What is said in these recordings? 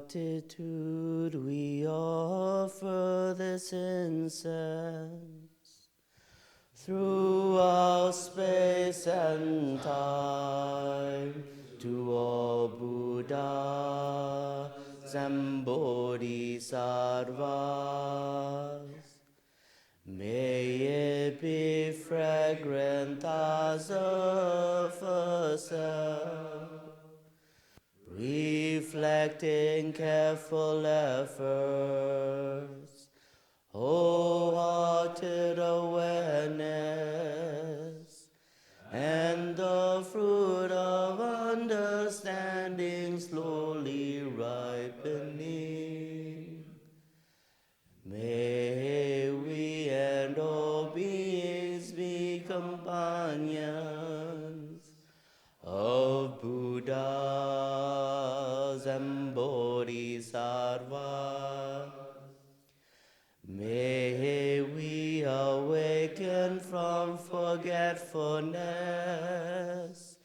gratitude we offer this incense throughout space and time to all Buddhas and Bodhisattvas. May it be fragrant as of ourself, reflecting careful efforts, wholehearted awareness, and the fruit of understanding slowly ripening. May we and all beings be companions of Buddhas and Bodhisattvas. May we awaken from forgetfulness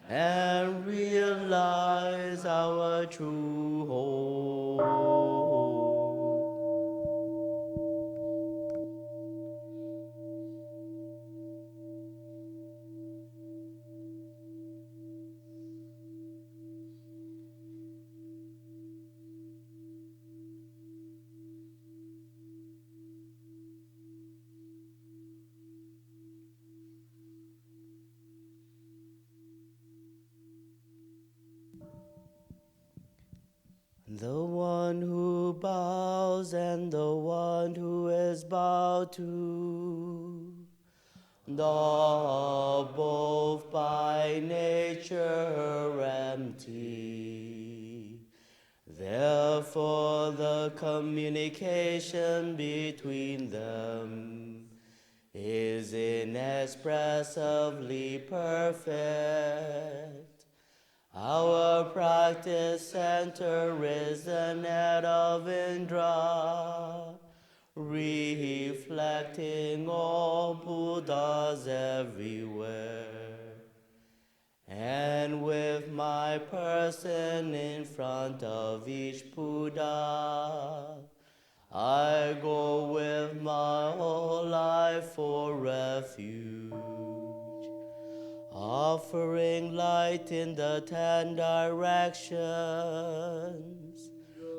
and realize our true home. The one who bows and the one who is bowed to, though both by nature empty. Therefore the communication between them is inexpressibly perfect. Our practice center is the net of Indra, reflecting all Buddhas everywhere. And with my person in front of each Buddha, I go with my whole life for refuge, offering light in the 10 directions,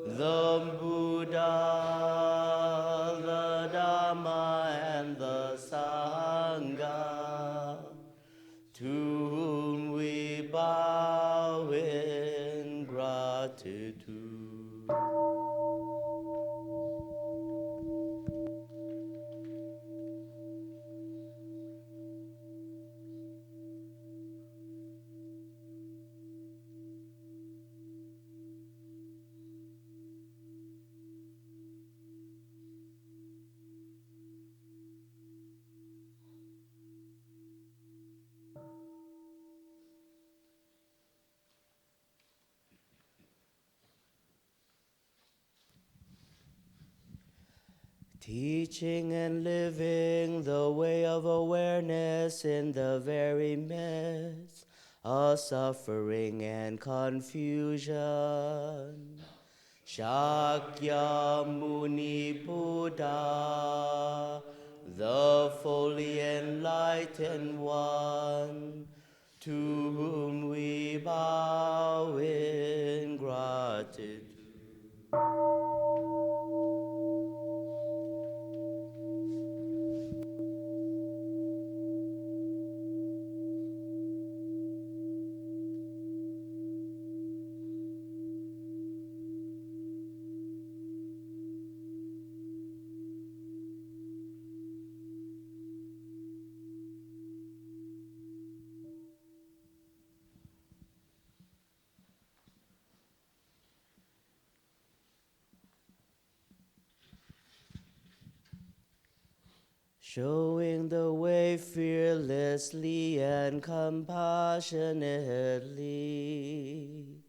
the Buddha, the Dhamma, and the Sangha, to whom we bow in gratitude. Teaching and living the way of awareness in the very midst of suffering and confusion. Shakyamuni Buddha, the fully enlightened one, to whom we bow in gratitude. Showing the way fearlessly and compassionately,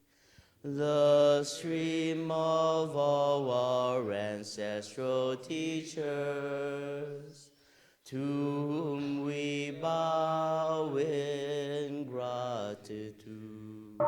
the stream of all our ancestral teachers, to whom we bow in gratitude.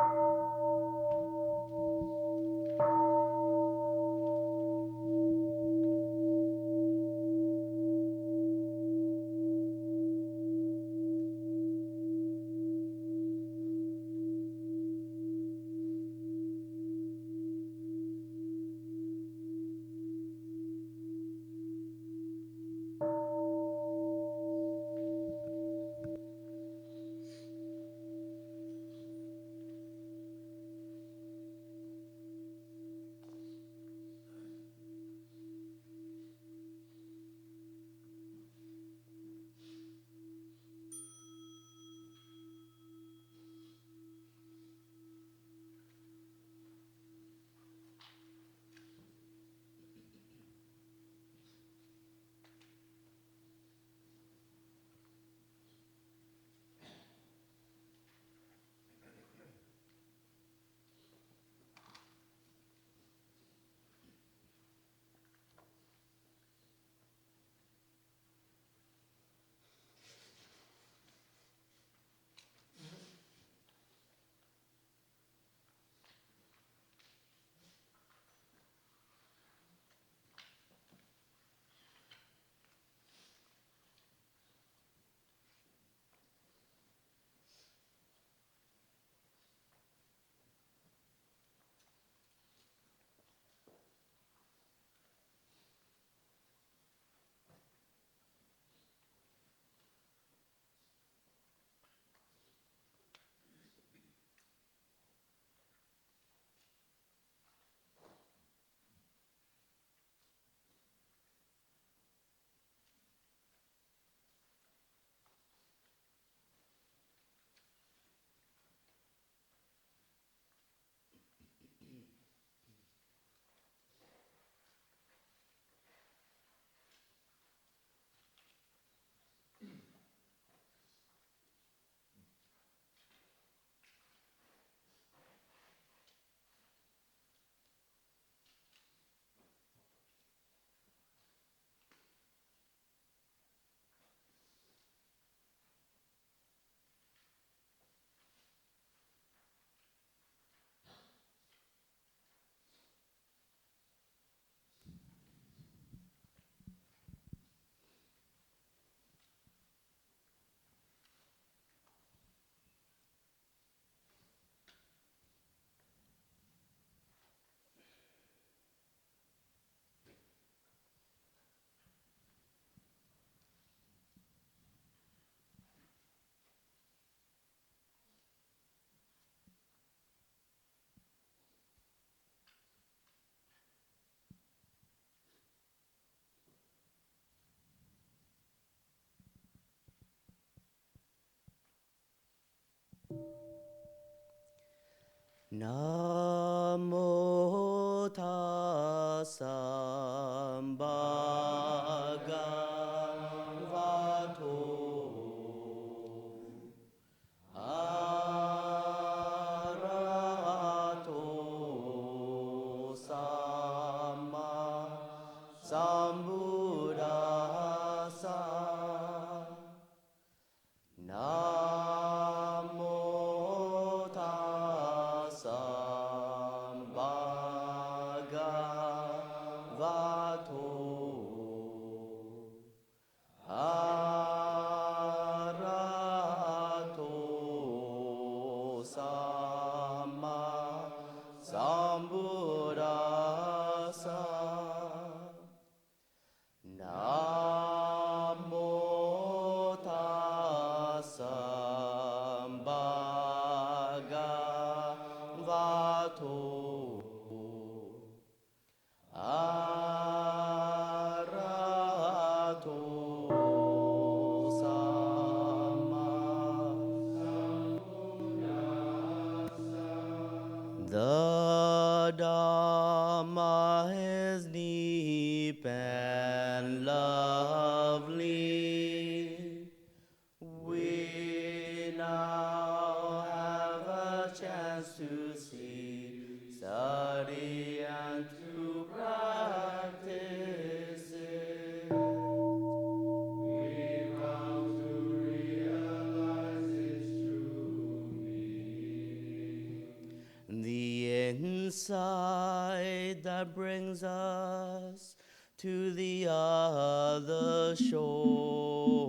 Namo tassa bhagavato arahato samma sambuddhassa. Namo tassa bhagavato arahato samma sambuddhassa. Namo tassa bhagavato arahato samma. The Dhamma is deep and lovely. We now have a chance to see, study, and to practice it. We come to realize its true meaning. The insight that brings us to the other shore.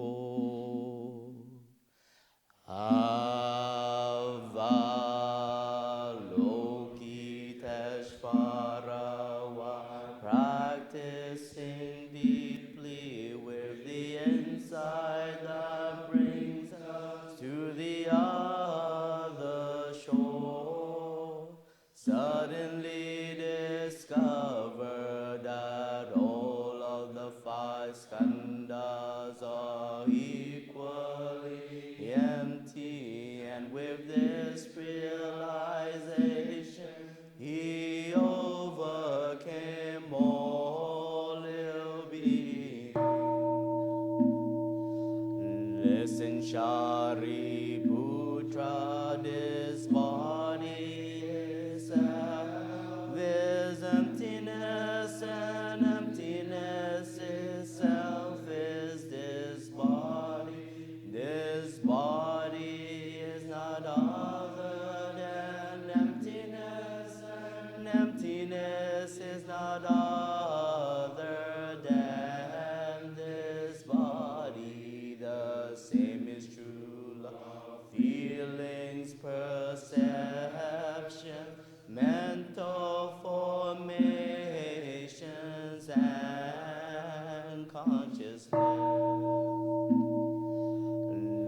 Avalokiteshvara, practicing deeply with the insight that brings us to the other shore. Suddenly discover that all of the five skandhas are equally empty, and with this realization he overcame all ill being. Listen, Shariputra, this body itself is emptiness, and emptiness itself is this body. This body is not other than emptiness, and emptiness is not other than this body. The same is true love, feelings, perception, mental formations, and consciousness.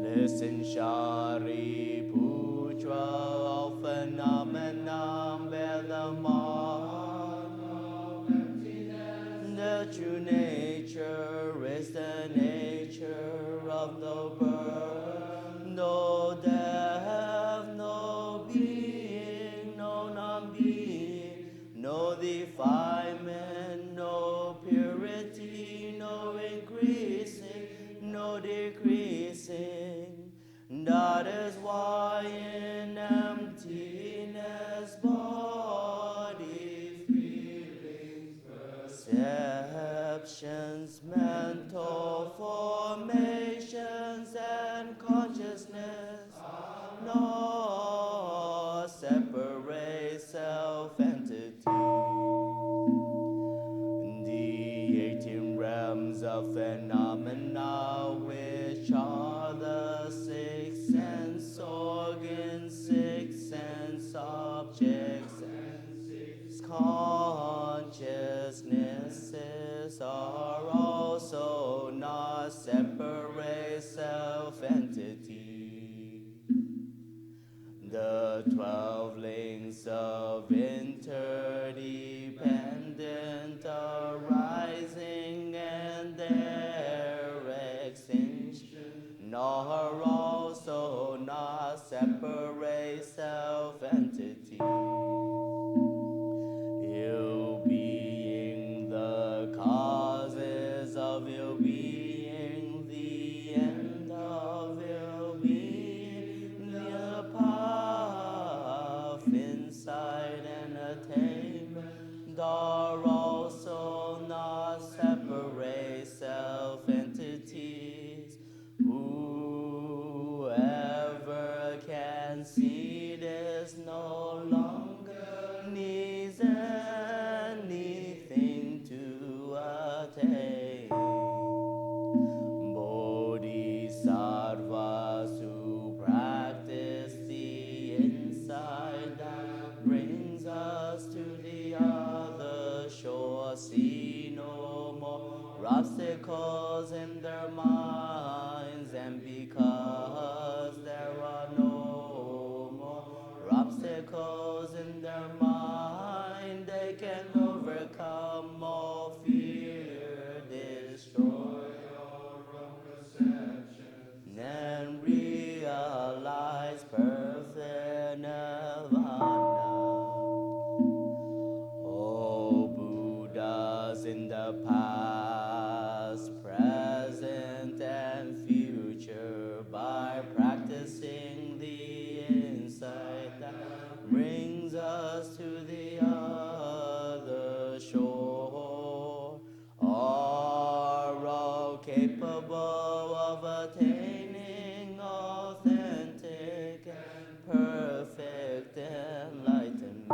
Listen, Shariputra, all phenomena bear the mark of emptiness. The true nature is the nature of no birth, no death, no being, no non-being, no defilement, no purity, no increasing, no decreasing. That is why in emptiness, body, feelings, perceptions, mental formations, and consciousness no separate self-entity. The 18 realms of phenomena, which are the 6 sense organs, 6 sense objects, and 6 consciousnesses, are also not separate self-entity. The 12 links of interdependent arising and their extinction are also not separate self-entity. obstacles in their minds, and because there are no more obstacles in their mind, they can overcome all fear, destroy your own perceptions, and realize perfect nirvana. Oh, Buddhas in the past, present, and future, by practicing the insight that brings us to the other shore, are all capable of attaining authentic and perfect enlightenment.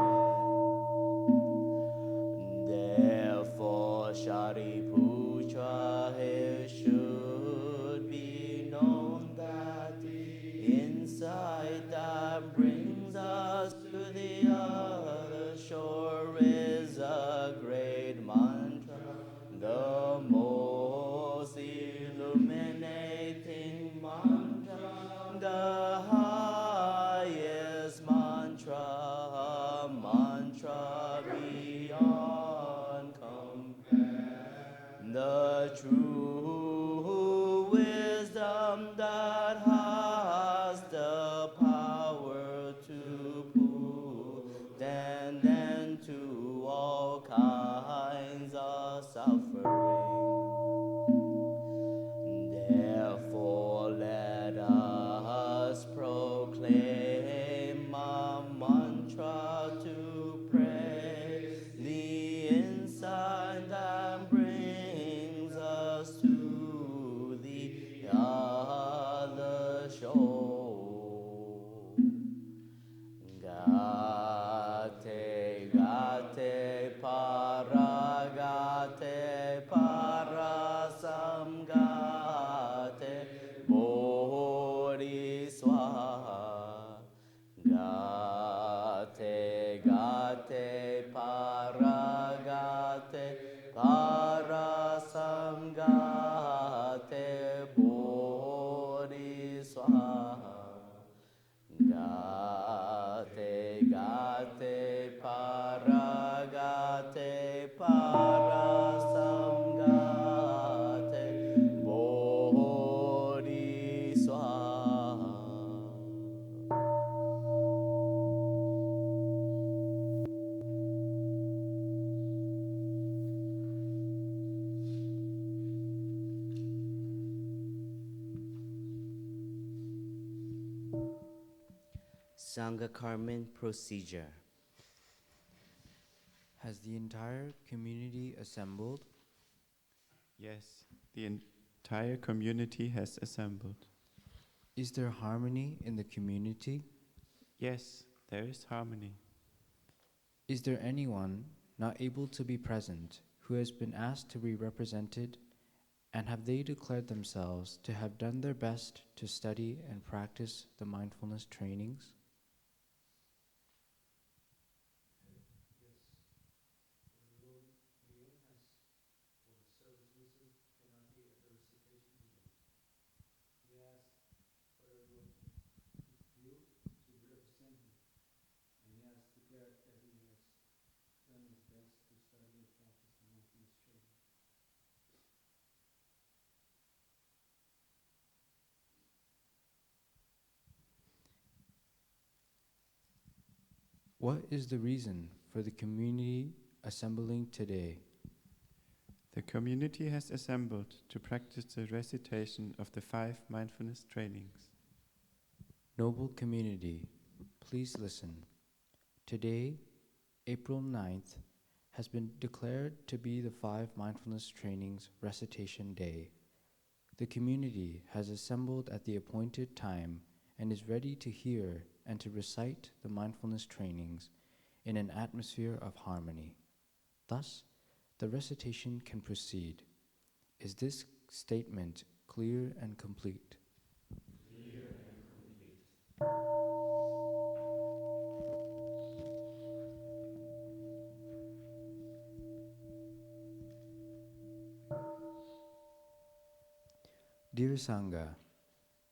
Therefore, Shariputra, it should be known that the insight that brings us to the other shore is a great mantra, the most illuminating mantra, the highest mantra, mantra beyond compare, the true wisdom that has the power to put an end to all kinds of suffering. Therefore, let us proclaim a mantra to pray the insight that brings us to the other shore. Gate, gate, para, gate, para, samgate, bodhiswaha. Gate, gate, para, gate, para, samgate, bodhiswaha. Gate, gate, para, gate, para, samgate, bodhiswaha. Sangha Karman procedure. Has the entire community assembled? Yes, the entire community has assembled. Is there harmony in the community? Yes, there is harmony. Is there anyone not able to be present who has been asked to be represented, and have they declared themselves to have done their best to study and practice the mindfulness trainings? Yes, Leon has, for service reasons, cannot be at the recitation today. He asked for everyone you to represent him, and he has declared that he has done his best to study and practice the mindfulness training. What is the reason for the community assembling today? The community has assembled to practice the recitation of the Five Mindfulness Trainings. Noble community, please listen. Today, April 9th, has been declared to be the Five Mindfulness Trainings Recitation Day. The community has assembled at the appointed time and is ready to hear and to recite the mindfulness trainings in an atmosphere of harmony. Thus, the recitation can proceed. Is this statement clear and complete? Clear and complete. Dear Sangha,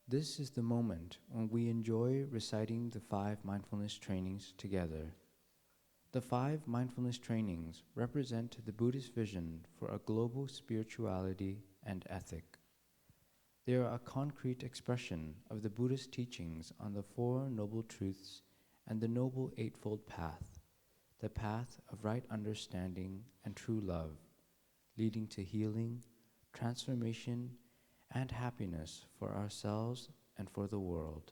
this is the moment when we enjoy reciting the 5 mindfulness trainings together. The 5 mindfulness trainings represent the Buddhist vision for a global spirituality and ethic. They are a concrete expression of the Buddhist teachings on the 4 Noble Truths and the Noble Eightfold Path, the path of right understanding and true love, leading to healing, transformation, and happiness for ourselves and for the world.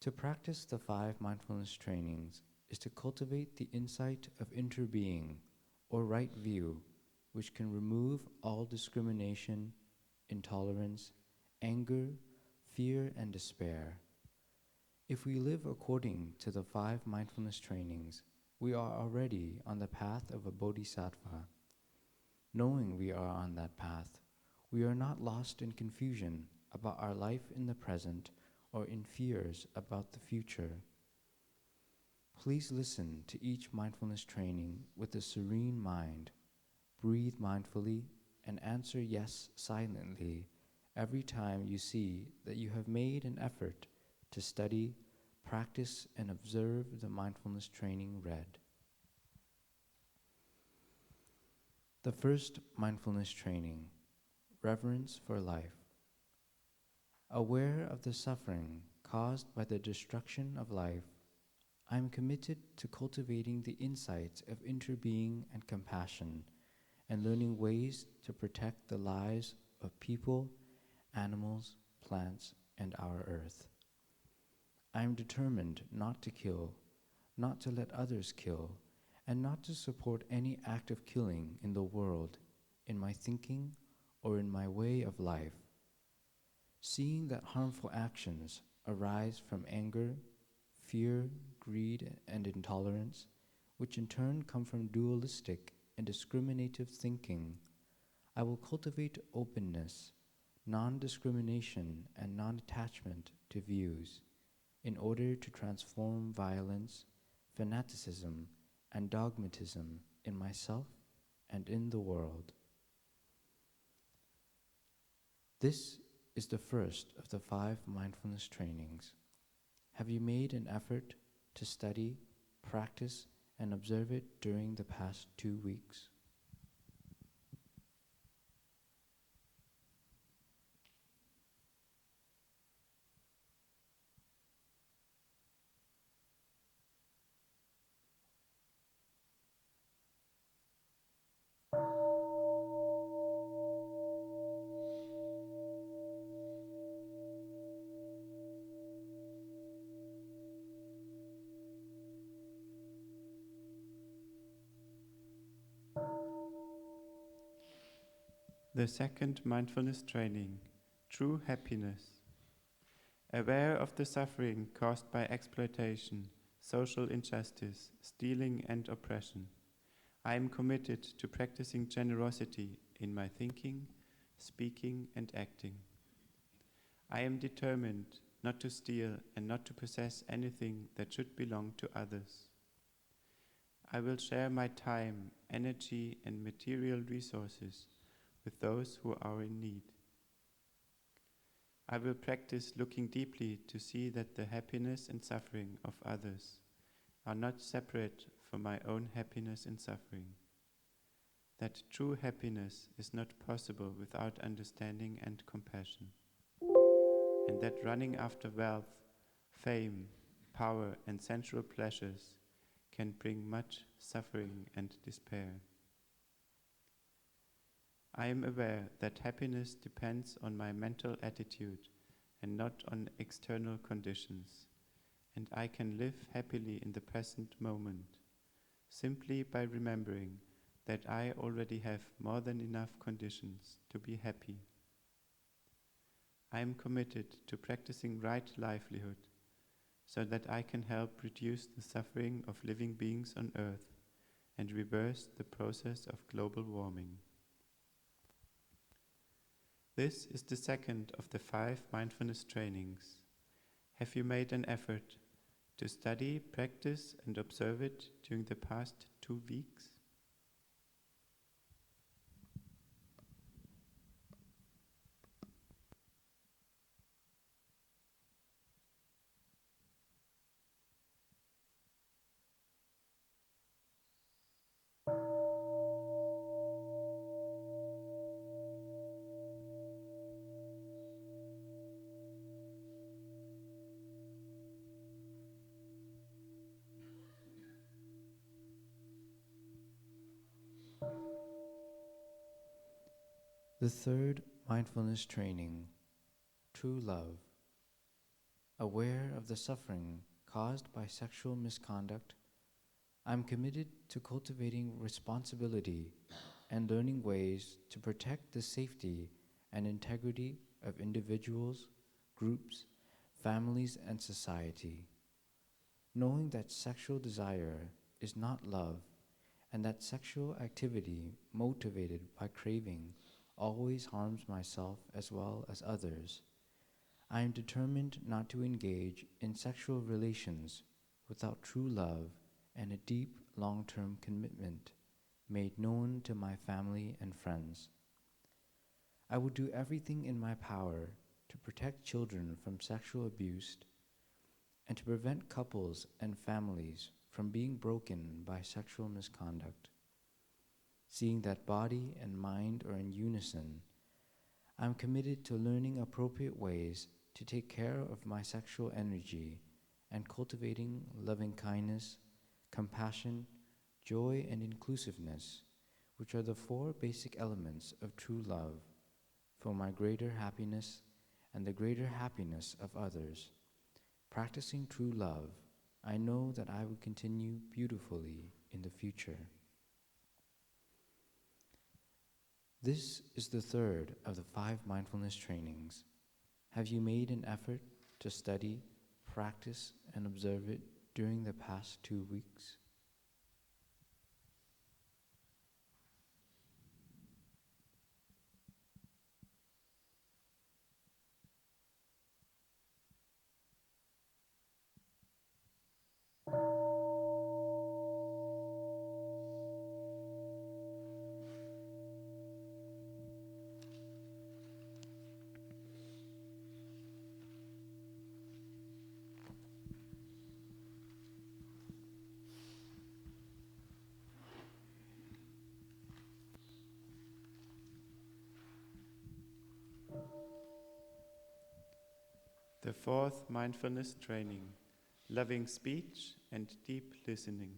To practice the 5 mindfulness trainings is to cultivate the insight of interbeing, or right view, which can remove all discrimination, intolerance, anger, fear, and despair. If we live according to the 5 mindfulness trainings, we are already on the path of a bodhisattva. Knowing we are on that path, we are not lost in confusion about our life in the present or in fears about the future. Please listen to each mindfulness training with a serene mind, breathe mindfully, and answer yes silently every time you see that you have made an effort to study, practice, and observe the mindfulness training read. The first mindfulness training, reverence for life. Aware of the suffering caused by the destruction of life, I am committed to cultivating the insights of interbeing and compassion, and learning ways to protect the lives of people, animals, plants, and our earth. I am determined not to kill, not to let others kill, and not to support any act of killing in the world, in my thinking, or in my way of life. Seeing that harmful actions arise from anger, fear, greed, and intolerance, which in turn come from dualistic and discriminative thinking, I will cultivate openness, non-discrimination, and non-attachment to views in order to transform violence, fanaticism, and dogmatism in myself and in the world. This is the first of the 5 mindfulness trainings. Have you made an effort to study, practice, and observe it during the past 2 weeks? The second mindfulness training, true happiness. Aware of the suffering caused by exploitation, social injustice, stealing, and oppression, I am committed to practicing generosity in my thinking, speaking, and acting. I am determined not to steal and not to possess anything that should belong to others. I will share my time, energy, and material resources with those who are in need. I will practice looking deeply to see that the happiness and suffering of others are not separate from my own happiness and suffering. That true happiness is not possible without understanding and compassion. And that running after wealth, fame, power, and sensual pleasures can bring much suffering and despair. I am aware that happiness depends on my mental attitude and not on external conditions, and I can live happily in the present moment, simply by remembering that I already have more than enough conditions to be happy. I am committed to practicing right livelihood, so that I can help reduce the suffering of living beings on earth and reverse the process of global warming. This is the second of the 5 mindfulness trainings. Have you made an effort to study, practice, and observe it during the past 2 weeks? The third mindfulness training, true love. Aware of the suffering caused by sexual misconduct, I'm committed to cultivating responsibility and learning ways to protect the safety and integrity of individuals, groups, families, and society. Knowing that sexual desire is not love and that sexual activity motivated by craving always harms myself as well as others, I am determined not to engage in sexual relations without true love and a deep, long-term commitment made known to my family and friends. I will do everything in my power to protect children from sexual abuse and to prevent couples and families from being broken by sexual misconduct. Seeing that body and mind are in unison, I'm committed to learning appropriate ways to take care of my sexual energy and cultivating loving kindness, compassion, joy, and inclusiveness, which are the four basic elements of true love, for my greater happiness and the greater happiness of others. Practicing true love, I know that I will continue beautifully in the future. This is the third of the 5 mindfulness trainings. Have you made an effort to study, practice, and observe it during the past 2 weeks? The fourth mindfulness training, loving speech and deep listening.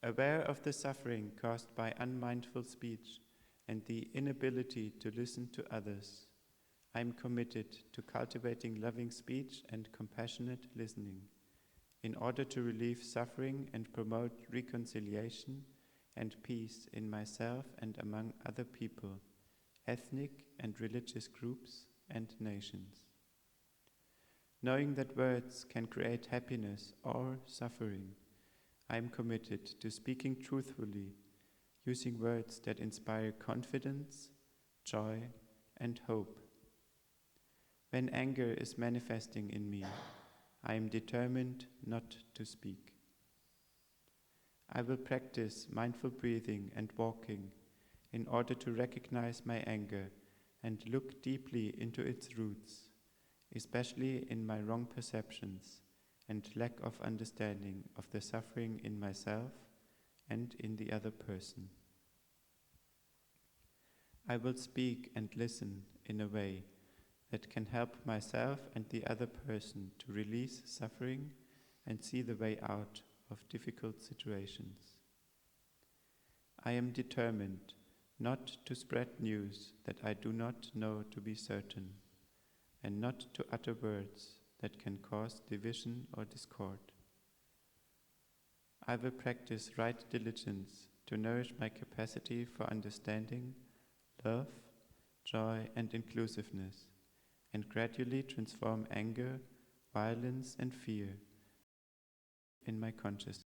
Aware of the suffering caused by unmindful speech and the inability to listen to others, I am committed to cultivating loving speech and compassionate listening in order to relieve suffering and promote reconciliation and peace in myself and among other people, ethnic and religious groups, and nations. Knowing that words can create happiness or suffering, I am committed to speaking truthfully, using words that inspire confidence, joy, and hope. When anger is manifesting in me, I am determined not to speak. I will practice mindful breathing and walking in order to recognize my anger and look deeply into its roots, especially in my wrong perceptions and lack of understanding of the suffering in myself and in the other person. I will speak and listen in a way that can help myself and the other person to release suffering and see the way out of difficult situations. I am determined not to spread news that I do not know to be certain, and not to utter words that can cause division or discord. I will practice right diligence to nourish my capacity for understanding, love, joy, and inclusiveness, and gradually transform anger, violence, and fear in my consciousness.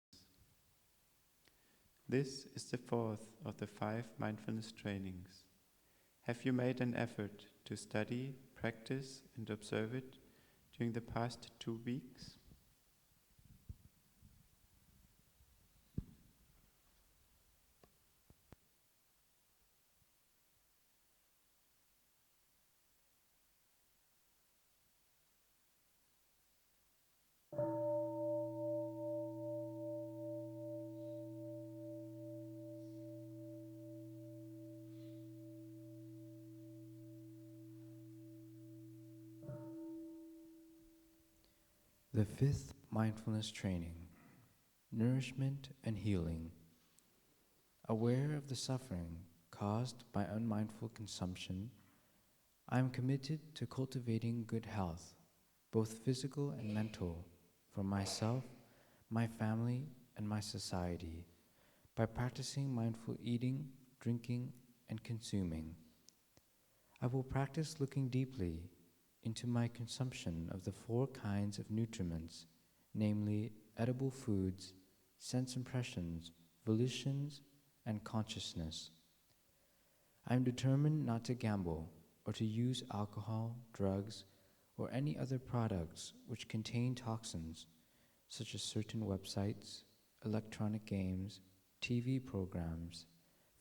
This is the fourth of the 5 mindfulness trainings. Have you made an effort to study, practice, and observe it during the past 2 weeks? The 5th mindfulness training, nourishment and healing. Aware of the suffering caused by unmindful consumption, I am committed to cultivating good health, both physical and mental, for myself, my family, and my society, by practicing mindful eating, drinking, and consuming. I will practice looking deeply into my consumption of the 4 kinds of nutriments, namely edible foods, sense impressions, volitions, and consciousness. I am determined not to gamble or to use alcohol, drugs, or any other products which contain toxins, such as certain websites, electronic games, TV programs,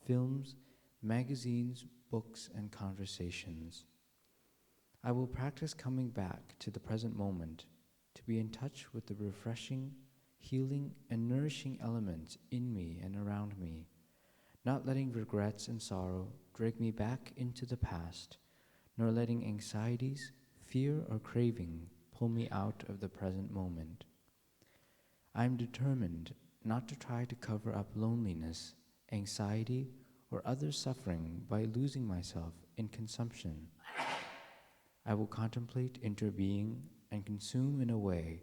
films, magazines, books, and conversations. I will practice coming back to the present moment to be in touch with the refreshing, healing, and nourishing elements in me and around me, not letting regrets and sorrow drag me back into the past, nor letting anxieties, fear, or craving pull me out of the present moment. I am determined not to try to cover up loneliness, anxiety, or other suffering by losing myself in consumption. I will contemplate interbeing and consume in a way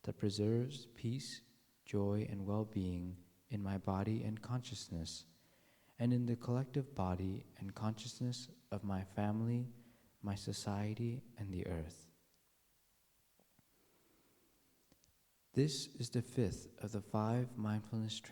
that preserves peace, joy, and well-being in my body and consciousness, and in the collective body and consciousness of my family, my society, and the earth. This is the 5th of the 5 mindfulness trainings.